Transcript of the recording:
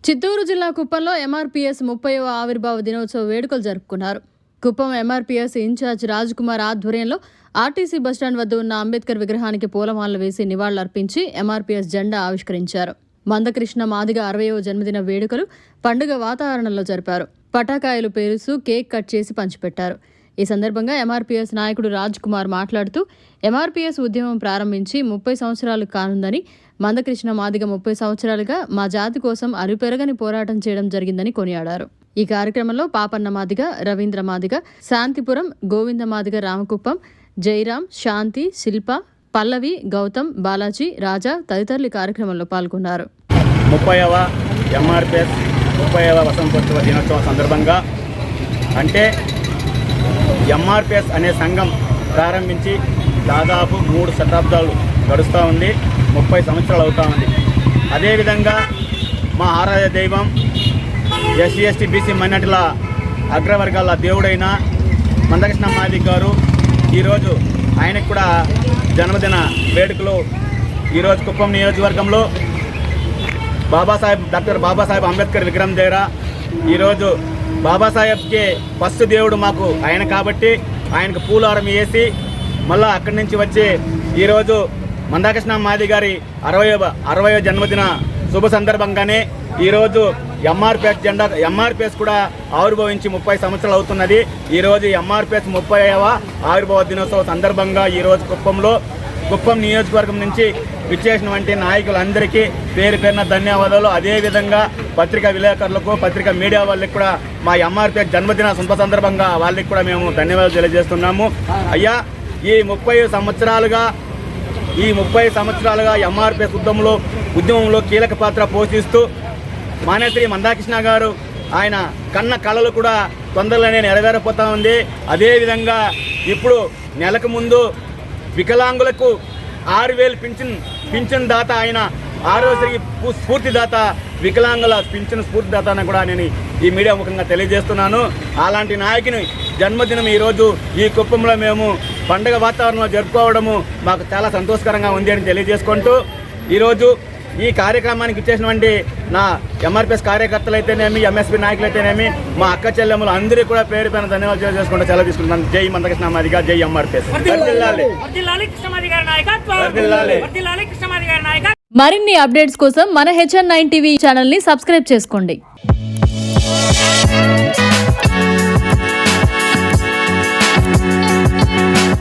చిత్తూరు జిల్లా కుప్పంలో ఎంఆర్పీఎస్ 30వ ఆవిర్భావ దినోత్సవ వేడుకలు జరుపుకున్నారు. కుప్పం ఎంఆర్పీఎస్ ఇన్ఛార్జ్ రాజ్ కుమార్ ఆధ్వర్యంలో ఆర్టీసీ బస్టాండ్ వద్ద ఉన్న అంబేద్కర్ విగ్రహానికి పూలమాలలు వేసి నివాళులర్పించి ఎంఆర్పీఎస్ జెండా ఆవిష్కరించారు. మందకృష్ణ మాదిగ 60వ జన్మదిన వేడుకలు పండుగ వాతావరణంలో జరిపారు. పటాకాయలు పేరుస్తూ కేక్ కట్ చేసి పంచిపెట్టారు. ఈ సందర్భంగా ఎంఆర్పీఎస్ నాయకుడు రాజ్ కుమార్ మాట్లాడుతూ ఎంఆర్పీఎస్ ఉద్యమం ప్రారంభించి 30 సంవత్సరాలు కానుందని, మందకృష్ణ మాదిగ 30 సంవత్సరాలుగా మా జాతి కోసం అరుపెరగని పోరాటం చేయడం జరిగిందని కొనియాడారు. ఈ కార్యక్రమంలో పాపన్న మాదిగ, రవీంద్ర మాదిగ, శాంతిపురం, గోవింద మాదిగ, రామకుప్పం, జయరాం, శాంతి, శిల్ప, పల్లవి, గౌతమ్, బాలాజీ, రాజా తదితరులు కార్యక్రమంలో పాల్గొన్నారు. 30వ ఎంఆర్పీఎస్ 30వ వసంతోత్సవ దినోత్సవం సందర్భంగా అంటే ఎంఆర్పీఎస్ అనే సంఘం ప్రారంభించి దాదాపు 3 శతాబ్దాలు గడుస్తూ ఉంది. 30 సంవత్సరాలు అవుతూ ఉంది. అదేవిధంగా మా ఆరాధ్య దైవం ఎస్సీ ఎస్టీ బీసీ మైనార్టీల అగ్రవర్గాల దేవుడైన మందకృష్ణ మాదిగ గారు ఈరోజు ఆయనకు కూడా జన్మదిన వేడుకలు ఈరోజు కుప్పం నియోజకవర్గంలో డాక్టర్ బాబాసాహెబ్ అంబేద్కర్ విగ్రహం దగ్గర ఈరోజు బాబాసాహెబ్కి ఫస్ట్ దేవుడు మాకు ఆయన కాబట్టి ఆయనకు పూలారం వేసి మళ్ళీ అక్కడి నుంచి వచ్చి ఈరోజు మందకృష్ణ మాదిగ గారి 60వ జన్మదిన శుభ సందర్భంగానే ఈరోజు ఎంఆర్పీఎస్ కూడా ఆవిర్భవించి 30 సంవత్సరాలు అవుతున్నది. ఈరోజు ఎంఆర్పీఎస్ 30వ ఆవిర్భావ దినోత్సవ సందర్భంగా ఈరోజు కుప్పం నియోజకవర్గం నుంచి విచ్చేసినటువంటి నాయకులందరికీ పేరు పేరున ధన్యవాదాలు. అదేవిధంగా పత్రికా విలేకరులకు, పత్రికా మీడియా వాళ్ళకి కూడా మా ఎంఆర్పీఎస్ జన్మదిన శుభ సందర్భంగా వాళ్ళకి కూడా మేము ధన్యవాదాలు తెలియజేస్తున్నాము. అయ్యా, ఈ 30 సంవత్సరాలుగా ఎంఆర్పీఎస్ ఉద్యమంలో కీలక పాత్ర పోషిస్తూ మానేశ్రీ మందకృష్ణ గారు ఆయన కన్న కళలు కూడా తొందరలోనే నెరవేరపోతూ ఉంది. అదేవిధంగా ఇప్పుడు నెలకు ముందు వికలాంగులకు 6,000 పింఛన్ దాత ఆయన, ఆరోగ్యశ్రీ స్ఫూర్తిదాత, వికలాంగుల పింఛన్ స్ఫూర్తిదాత అని కూడా నేను ఈ మీడియా ముఖంగా తెలియజేస్తున్నాను. అలాంటి నాయకుని జన్మదినం ఈరోజు ఈ కుప్పంలో మేము పండుగ వాతావరణంలో జరుపుకోవడము మాకు చాలా సంతోషకరంగా ఉంది అని తెలియజేసుకుంటూ ఈరోజు ఈ కార్యక్రమానికి ఇచ్చేసినటువంటి నా ఎంఆర్పీఎస్ కార్యకర్తలైతేనేమి, ఎంఎస్పీ నాయకులైతేనేమి, మా అక్క చెల్లెమ్మలు అందరికీ కూడా పేరు పైన ధన్యవాదాలు తెలియజేసుకుంటూ సెలవు తీసుకుంటున్నాను. జై మందకృష్ణ మాదిగ, జై ఎంఆర్పీఎస్. మరిన్ని అప్డేట్స్ కోసం మన HN9 టీవీ ఛానల్ ని సబ్స్క్రైబ్ చేసుకోండి.